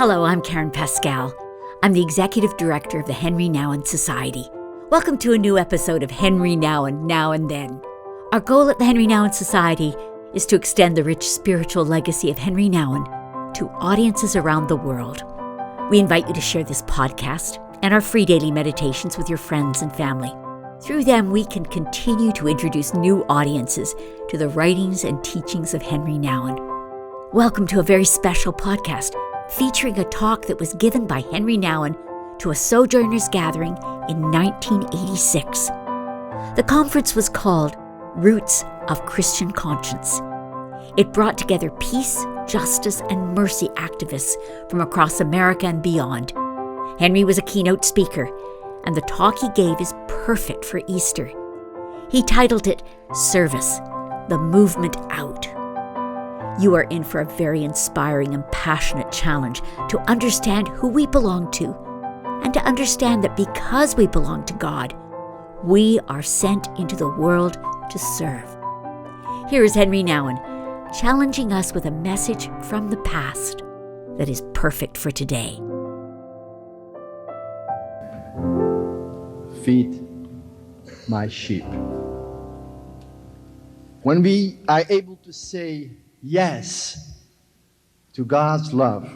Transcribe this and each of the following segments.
Hello, I'm Karen Pascal. I'm the Executive Director of the Henri Nouwen Society. Welcome to a new episode of Henri Nouwen Now Then. Our goal at the Henri Nouwen Society is to extend the rich spiritual legacy of Henri Nouwen to audiences around the world. We invite you to share this podcast and our free daily meditations with your friends and family. Through them, we can continue to introduce new audiences to the writings and teachings of Henri Nouwen. Welcome to a very special podcast featuring a talk that was given by Henri Nouwen to a Sojourners gathering in 1986. The conference was called Roots of Christian Conscience. It brought together peace, justice, and mercy activists from across America and beyond. Henri was a keynote speaker, and the talk he gave is perfect for Easter. He titled it Service, the Movement Out. You are in for a very inspiring and passionate challenge to understand who we belong to, and to understand that because we belong to God, we are sent into the world to serve. Here is Henri Nouwen, challenging us with a message from the past that is perfect for today. Feed my sheep. When we are able to say yes to God's love,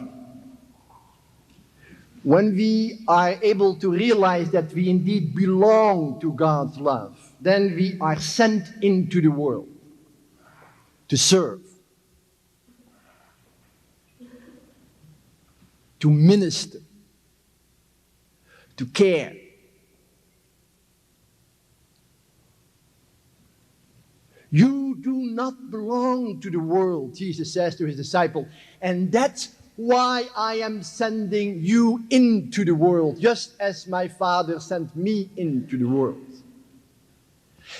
when we are able to realize that we indeed belong to God's love, then we are sent into the world to serve, to minister, to care. You do not belong to the world, Jesus says to his disciple, and that's why I am sending you into the world, just as my Father sent me into the world.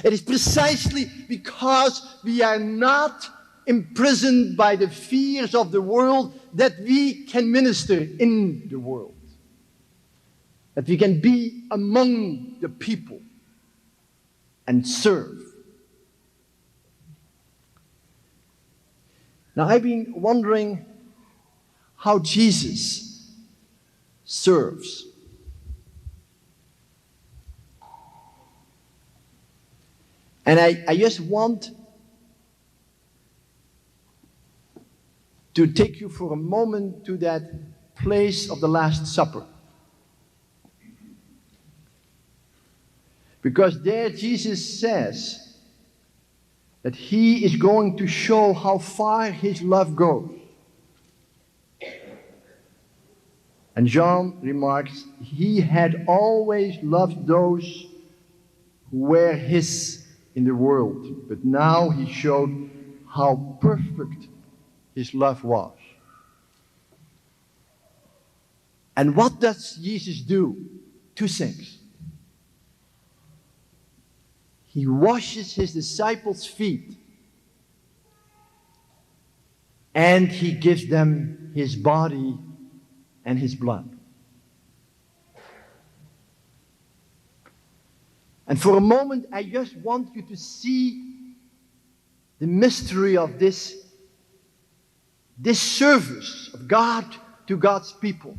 It is precisely because we are not imprisoned by the fears of the world that we can minister in the world, that we can be among the people and serve. Now, I've been wondering how Jesus serves. And I just want to take you for a moment to that place of the Last Supper. Because there Jesus says that he is going to show how far his love goes. And John remarks, he had always loved those who were his in the world, but now he showed how perfect his love was. And what does Jesus do? Two things. He washes his disciples' feet, and he gives them his body and his blood. And for a moment, I just want you to see the mystery of this service of God to God's people.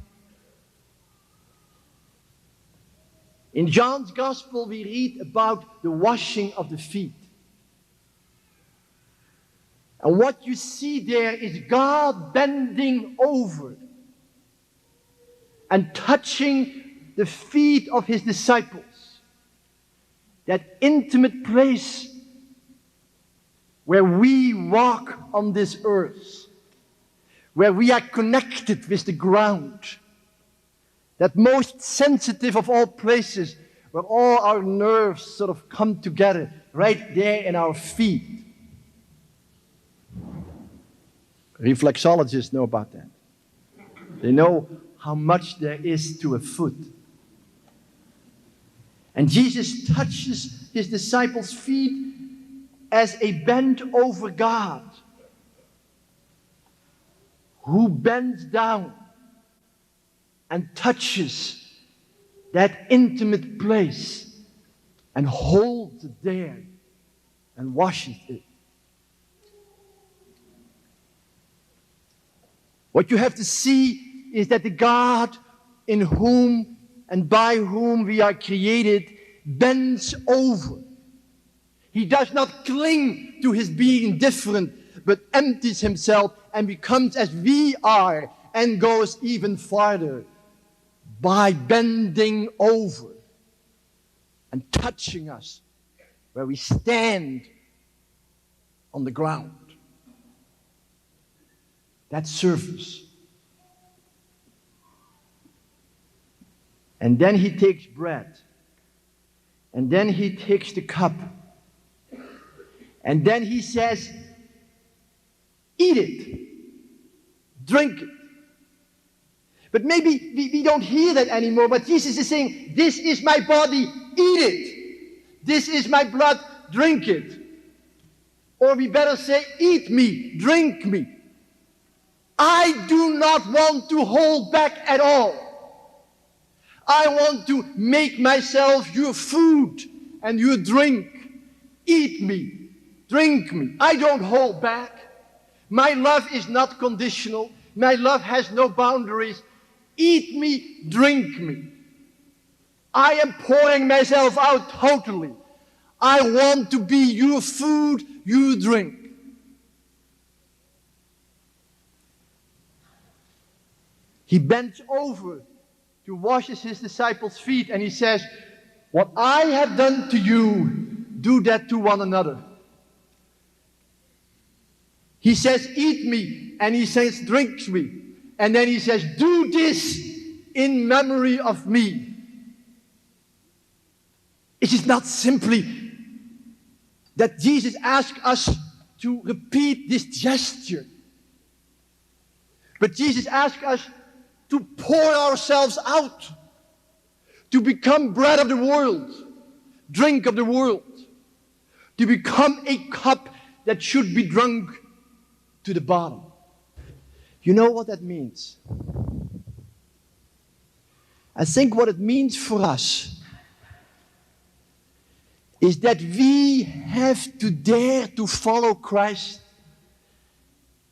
In John's Gospel, we read about the washing of the feet. And what you see there is God bending over and touching the feet of his disciples. That intimate place where we walk on this earth, where we are connected with the ground. That most sensitive of all places, where all our nerves sort of come together, right there in our feet. Reflexologists know about that. They know how much there is to a foot. And Jesus touches his disciples' feet as a bent over God, who bends down and touches that intimate place and holds it there and washes it. What you have to see is that the God in whom and by whom we are created bends over. He does not cling to his being different, but empties himself and becomes as we are and goes even farther by bending over and touching us where we stand on the ground. That's service. And then he takes bread. And then he takes the cup. And then he says, eat it. Drink it. But maybe we don't hear that anymore. But Jesus is saying, this is my body, eat it. This is my blood, drink it. Or we better say, eat me, drink me. I do not want to hold back at all. I want to make myself your food and your drink. Eat me, drink me. I don't hold back. My love is not conditional. My love has no boundaries. Eat me, drink me. I am pouring myself out totally. I want to be your food, your drink. He bends over to wash his disciples' feet and he says, what I have done to you, do that to one another. He says, eat me, and he says, drink me. And then he says, do this in memory of me. It is not simply that Jesus asks us to repeat this gesture, but Jesus asks us to pour ourselves out, to become bread of the world, drink of the world, to become a cup that should be drunk to the bottom. You know what that means? I think what it means for us is that we have to dare to follow Christ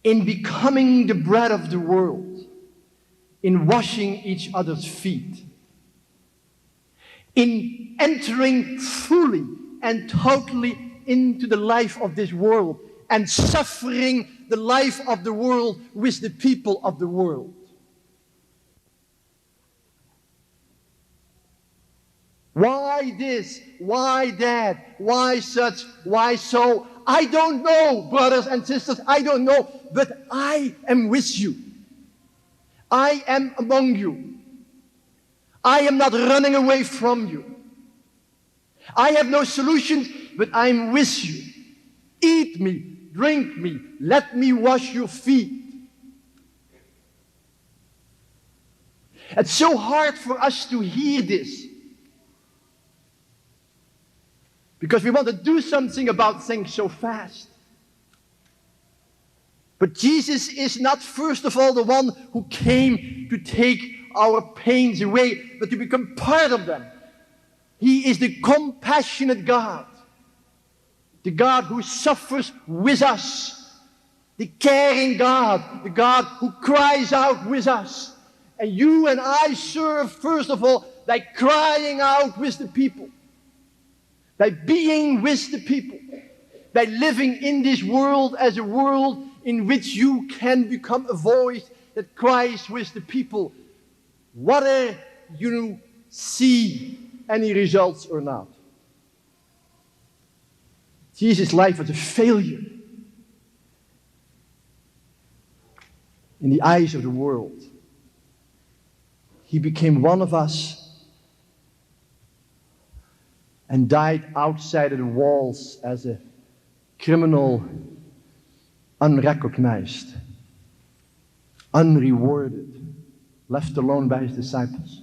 in becoming the bread of the world, in washing each other's feet, in entering fully and totally into the life of this world and suffering the life of the world with the people of the world. Why this? Why that? Why such? Why so? I don't know, brothers and sisters, I don't know, but I am with you. I am among you. I am not running away from you. I have no solutions, but I'm with you. Eat me, drink me, let me wash your feet. It's so hard for us to hear this, because we want to do something about things so fast. But Jesus is not, first of all, the one who came to take our pains away, but to become part of them. He is the compassionate God, the God who suffers with us, the caring God, the God who cries out with us. And you and I serve, first of all, by crying out with the people, by being with the people, by living in this world as a world in which you can become a voice that cries with the people, whether you see any results or not. Jesus' life was a failure in the eyes of the world. He became one of us and died outside of the walls as a criminal, unrecognized, unrewarded, left alone by his disciples.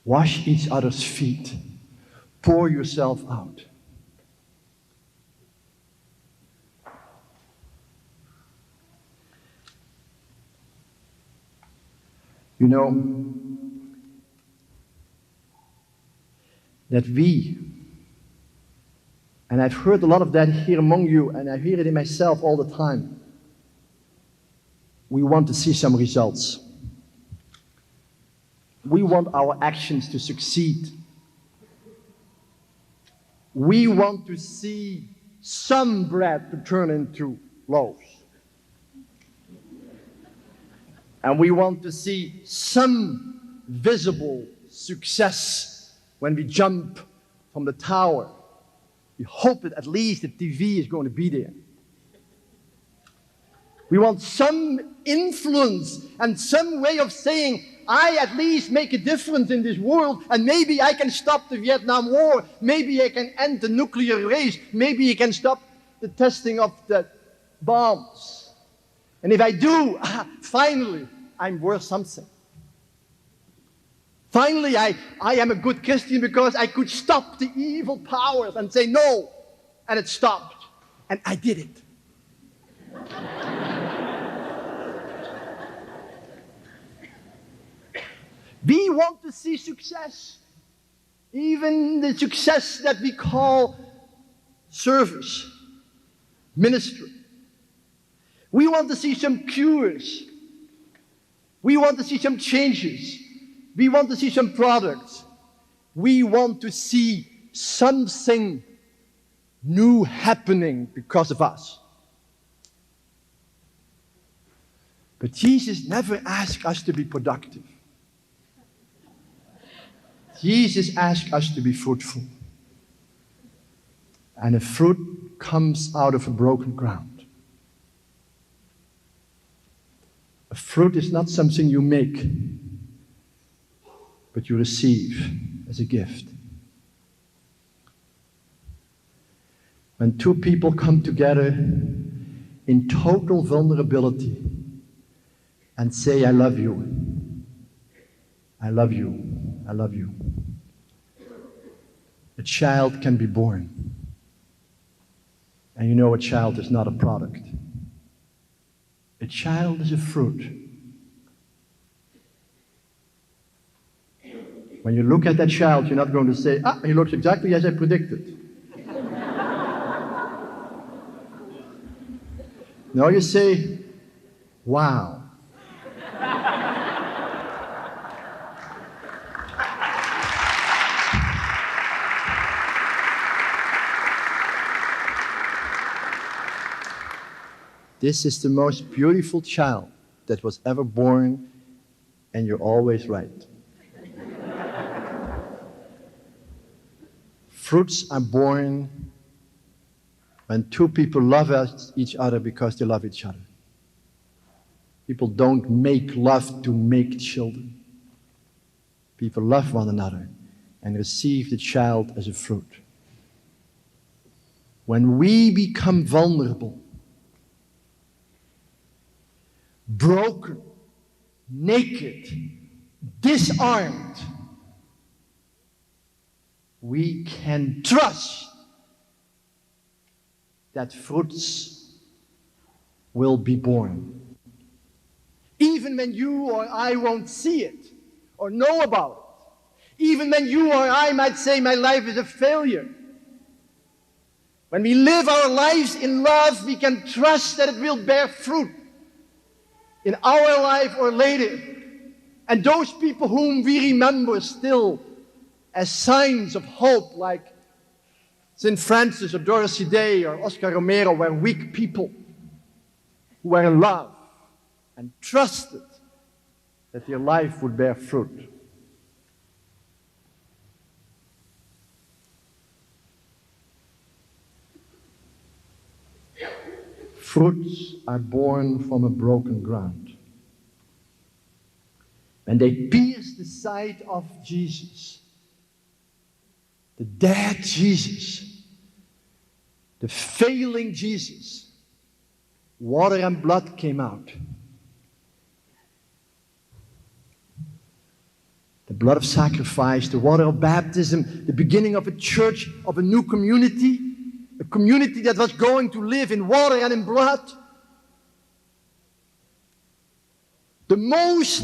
Wash each other's feet. Pour yourself out. You know that we, and I've heard a lot of that here among you, and I hear it in myself all the time. we want to see some results. We want our actions to succeed. We want to see some bread to turn into loaves. And we want to see some visible success when we jump from the tower. We hope that at least the TV is going to be there. We want some influence and some way of saying, I at least make a difference in this world, and maybe I can stop the Vietnam War, maybe I can end the nuclear race, maybe I can stop the testing of the bombs. And if I do, finally, I'm worth something. Finally, I am a good Christian because I could stop the evil powers and say no, and it stopped, and I did it. We want to see success, even the success that we call service, ministry. We want to see some cures. We want to see some changes. We want to see some products. We want to see something new happening because of us. But Jesus never asked us to be productive. Jesus asked us to be fruitful. And a fruit comes out of a broken ground. A fruit is not something you make, but you receive as a gift. When two people come together in total vulnerability and say, I love you, I love you, I love you, a child can be born. And you know, a child is not a product. A child is a fruit. When you look at that child, you're not going to say, he looks exactly as I predicted. No, you say, wow. This is the most beautiful child that was ever born, and you're always right. Fruits are born when two people love each other because they love each other. People don't make love to make children. People love one another and receive the child as a fruit. When we become vulnerable, broken, naked, disarmed, we can trust that fruits will be born. Even when you or I won't see it or know about it. Even when you or I might say my life is a failure. When we live our lives in love, we can trust that it will bear fruit in our life or later. And those people whom we remember still as signs of hope, like St. Francis or Dorothy Day or Oscar Romero, were weak people who were in love and trusted that their life would bear fruit. Fruits are born from a broken ground. When they pierce the side of Jesus, the dead Jesus, the failing Jesus, water and blood came out. The blood of sacrifice, the water of baptism, the beginning of a church, of a new community, a community that was going to live in water and in blood. The most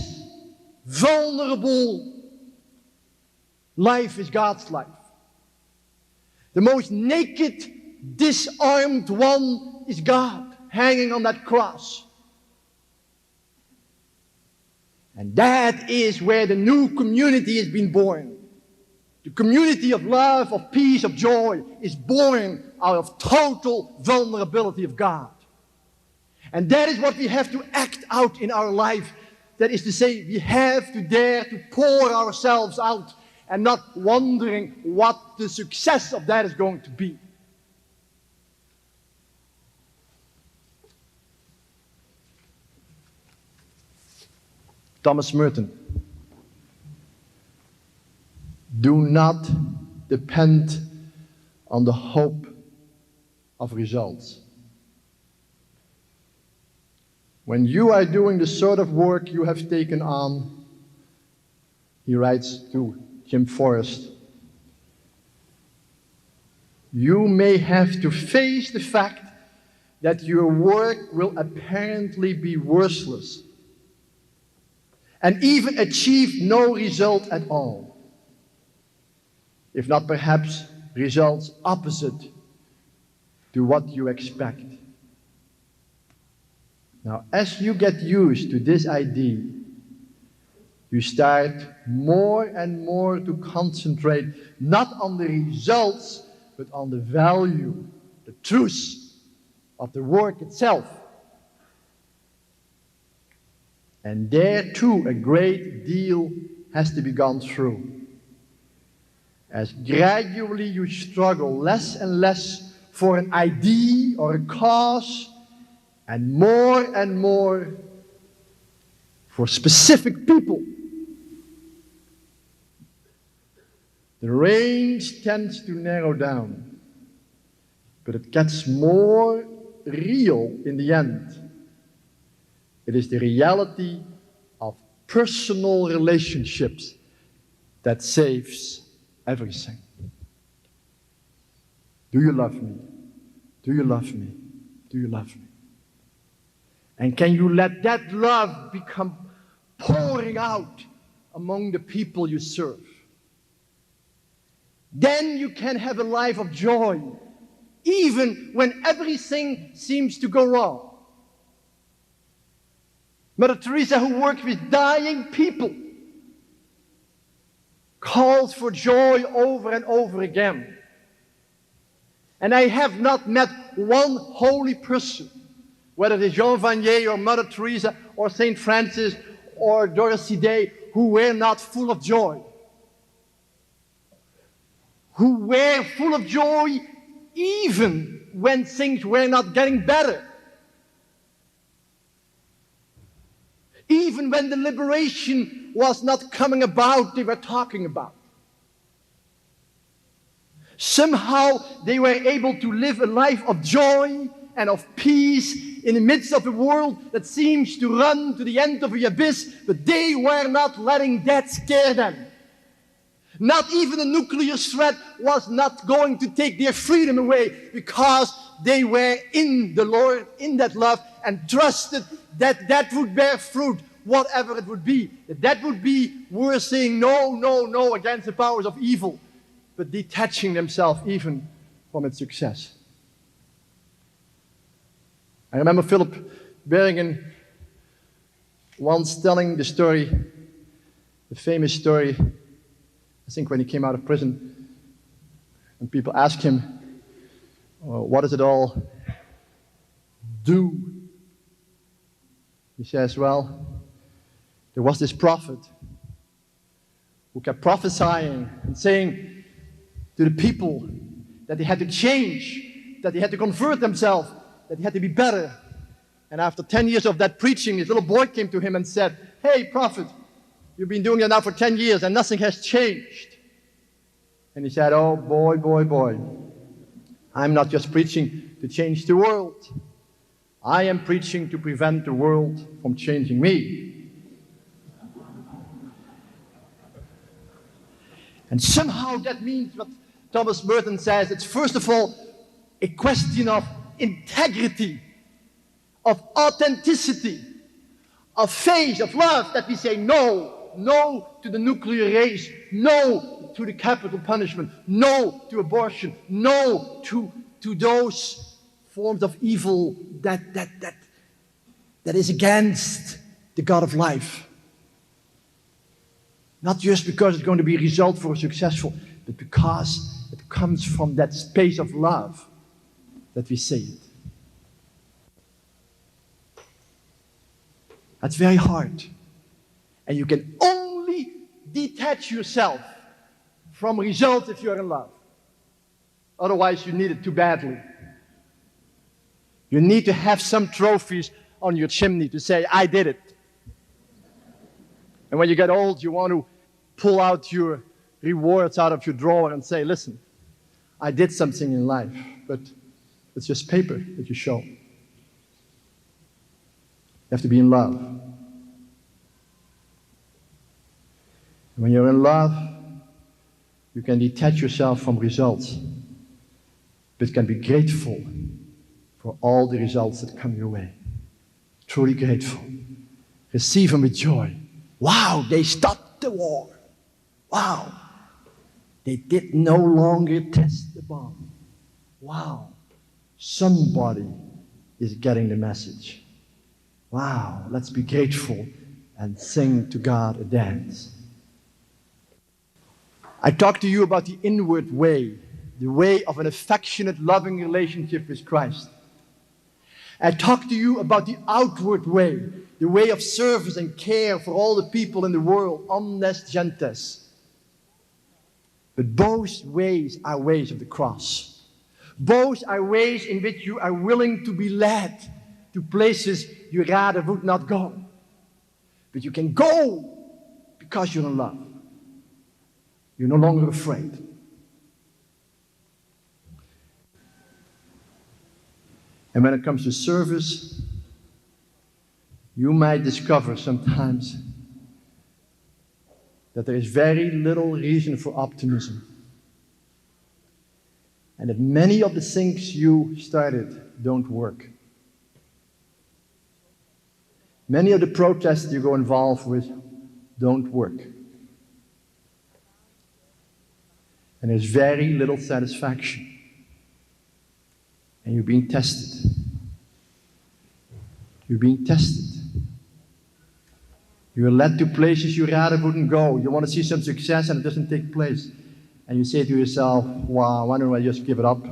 vulnerable life is God's life. The most naked, disarmed one is God, hanging on that cross. And that is where the new community has been born. The community of love, of peace, of joy is born out of total vulnerability of God. And that is what we have to act out in our life. That is to say, we have to dare to pour ourselves out and not wondering what the success of that is going to be. Thomas Merton. Do not depend on the hope of results. When you are doing the sort of work you have taken on, he writes to Jim Forrest, you may have to face the fact that your work will apparently be worthless and even achieve no result at all, if not perhaps results opposite to what you expect. Now, as you get used to this idea, you start more and more to concentrate not on the results, but on the value, the truth of the work itself. And there too a great deal has to be gone through. As gradually you struggle less and less for an idea or a cause, and more for specific people, the range tends to narrow down, but it gets more real in the end. It is the reality of personal relationships that saves everything. Do you love me? Do you love me? Do you love me? And can you let that love become pouring out among the people you serve? Then you can have a life of joy, even when everything seems to go wrong. Mother Teresa, who worked with dying people, calls for joy over and over again. And I have not met one holy person, whether it is Jean Vanier or Mother Teresa or St. Francis or Dorothy Day, who were not full of joy. Who were full of joy even when things were not getting better. Even when the liberation was not coming about, they were talking about. Somehow they were able to live a life of joy and of peace in the midst of a world that seems to run to the end of the abyss, but they were not letting that scare them. Not even a nuclear threat was not going to take their freedom away, because they were in the Lord, in that love, and trusted that that would bear fruit, whatever it would be. That would be worth saying no against the powers of evil, but detaching themselves even from its success. I remember Philip Berringen once telling the story, the famous story, I think when he came out of prison, and people asked him, what does it all do? He says, well, there was this prophet who kept prophesying and saying to the people that they had to change, that they had to convert themselves, that they had to be better. And after 10 years of that preaching, his little boy came to him and said, hey, prophet, you've been doing that now for 10 years and nothing has changed. And he said, oh, boy. I'm not just preaching to change the world. I am preaching to prevent the world from changing me. And somehow that means what Thomas Merton says. It's first of all a question of integrity, of authenticity, of faith, of love, that we say no to the nuclear race, no to the capital punishment, no to abortion, no to those forms of evil that is against the God of life. Not just because it's going to be a result for successful, but because it comes from that space of love that we say it. That's very hard. And you can only detach yourself from results if you're in love. Otherwise, you need it too badly. You need to have some trophies on your chimney to say, I did it. And when you get old, you want to pull out your rewards out of your drawer and say, listen, I did something in life, but it's just paper that you show. You have to be in love. And when you're in love, you can detach yourself from results, but can be grateful for all the results that come your way. Truly grateful. Receive them with joy. Wow, they stopped the war. Wow, they did no longer test the bomb. Wow, somebody is getting the message. Wow, let's be grateful and sing to God a dance. I talked to you about the inward way, the way of an affectionate, loving relationship with Christ. I talked to you about the outward way, the way of service and care for all the people in the world, omnes gentes. But both ways are ways of the cross. Both are ways in which you are willing to be led to places you rather would not go. But you can go because you're in love. You're no longer afraid. And when it comes to service, you might discover sometimes that there is very little reason for optimism. And that many of the things you started don't work. Many of the protests you go involved with don't work. And there's very little satisfaction. And you're being tested. You're being tested. You're led to places you rather wouldn't go. You want to see some success and it doesn't take place. And you say to yourself, wow, why don't I just give it up?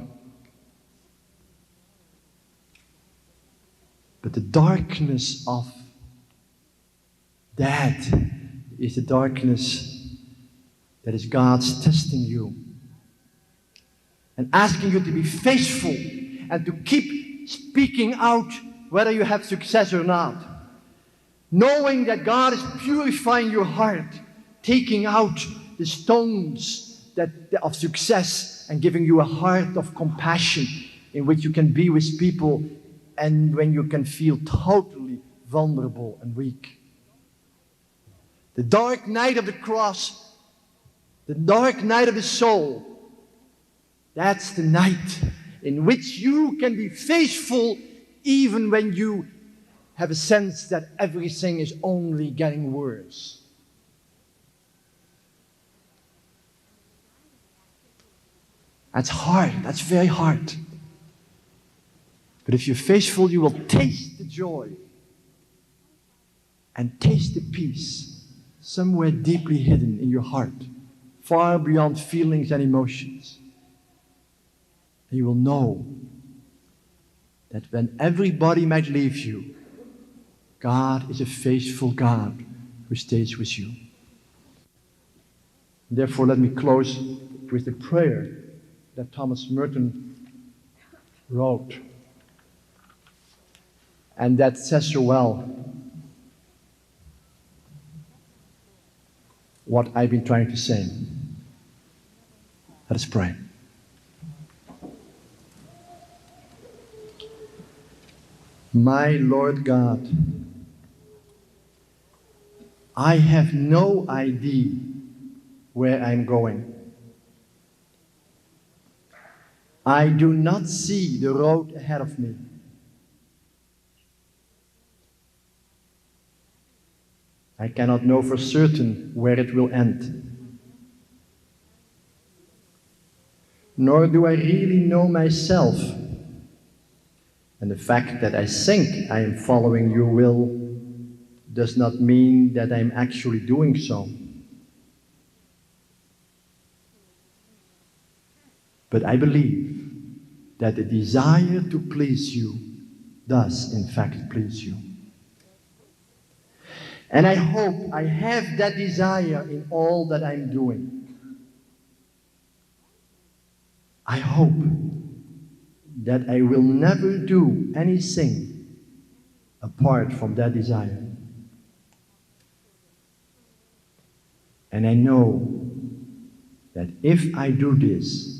But the darkness of that is the darkness that is God's testing you. And asking you to be faithful and to keep speaking out whether you have success or not. Knowing that God is purifying your heart, taking out the stones of success and giving you a heart of compassion in which you can be with people and when you can feel totally vulnerable and weak. The dark night of the cross, the dark night of the soul, that's the night in which you can be faithful even when you have a sense that everything is only getting worse. That's hard. That's very hard. But if you're faithful, you will taste the joy and taste the peace somewhere deeply hidden in your heart, far beyond feelings and emotions. And you will know that when everybody might leave you, God is a faithful God who stays with you. Therefore, let me close with the prayer that Thomas Merton wrote. And that says so well what I've been trying to say. Let us pray. My Lord God, I have no idea where I'm going. I do not see the road ahead of me. I cannot know for certain where it will end. Nor do I really know myself. And the fact that I think I am following your will does not mean that I'm actually doing so. But I believe that the desire to please you does, in fact, please you. And I hope I have that desire in all that I'm doing. I hope that I will never do anything apart from that desire. And I know that if I do this,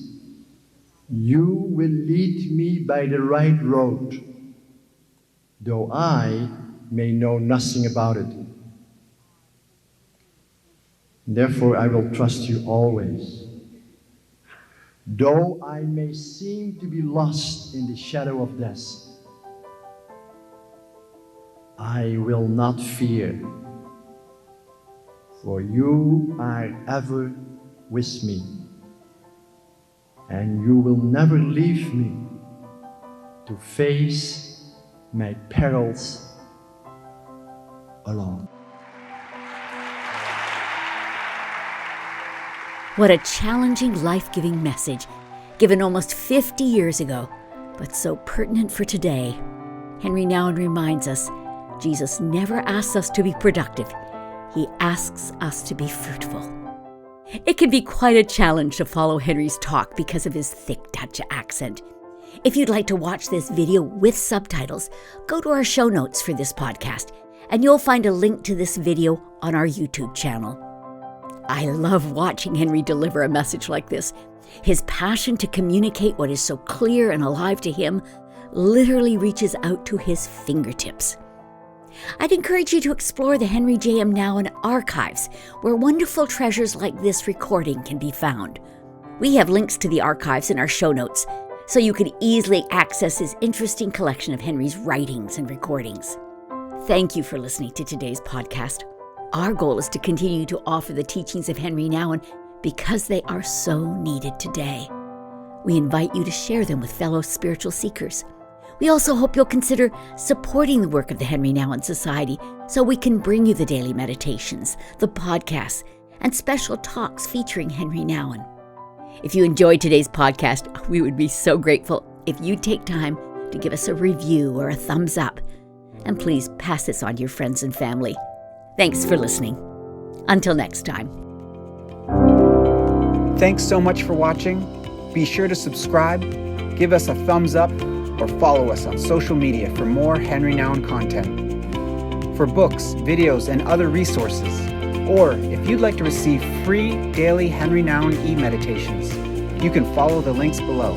you will lead me by the right road, though I may know nothing about it. Therefore, I will trust you always. Though I may seem to be lost in the shadow of death, I will not fear, for you are ever with me, and you will never leave me to face my perils alone. What a challenging, life-giving message, given almost 50 years ago, but so pertinent for today. Henri Nouwen reminds us, Jesus never asks us to be productive. He asks us to be fruitful. It can be quite a challenge to follow Henri's talk because of his thick Dutch accent. If you'd like to watch this video with subtitles, go to our show notes for this podcast, and you'll find a link to this video on our YouTube channel. I love watching Henri deliver a message like this. His passion to communicate what is so clear and alive to him literally reaches out to his fingertips. I'd encourage you to explore the Henri J.M. Nouwen archives, where wonderful treasures like this recording can be found. We have links to the archives in our show notes, so you can easily access his interesting collection of Henri's writings and recordings. Thank you for listening to today's podcast. Our goal is to continue to offer the teachings of Henri Nouwen because they are so needed today. We invite you to share them with fellow spiritual seekers. We also hope you'll consider supporting the work of the Henri Nouwen Society so we can bring you the daily meditations, the podcasts, and special talks featuring Henri Nouwen. If you enjoyed today's podcast, we would be so grateful if you'd take time to give us a review or a thumbs up. And please pass this on to your friends and family. Thanks for listening. Until next time. Thanks so much for watching. Be sure to subscribe, give us a thumbs up, or follow us on social media for more Henri Nouwen content. For books, videos, and other resources, or if you'd like to receive free daily Henri Nouwen e-meditations, you can follow the links below.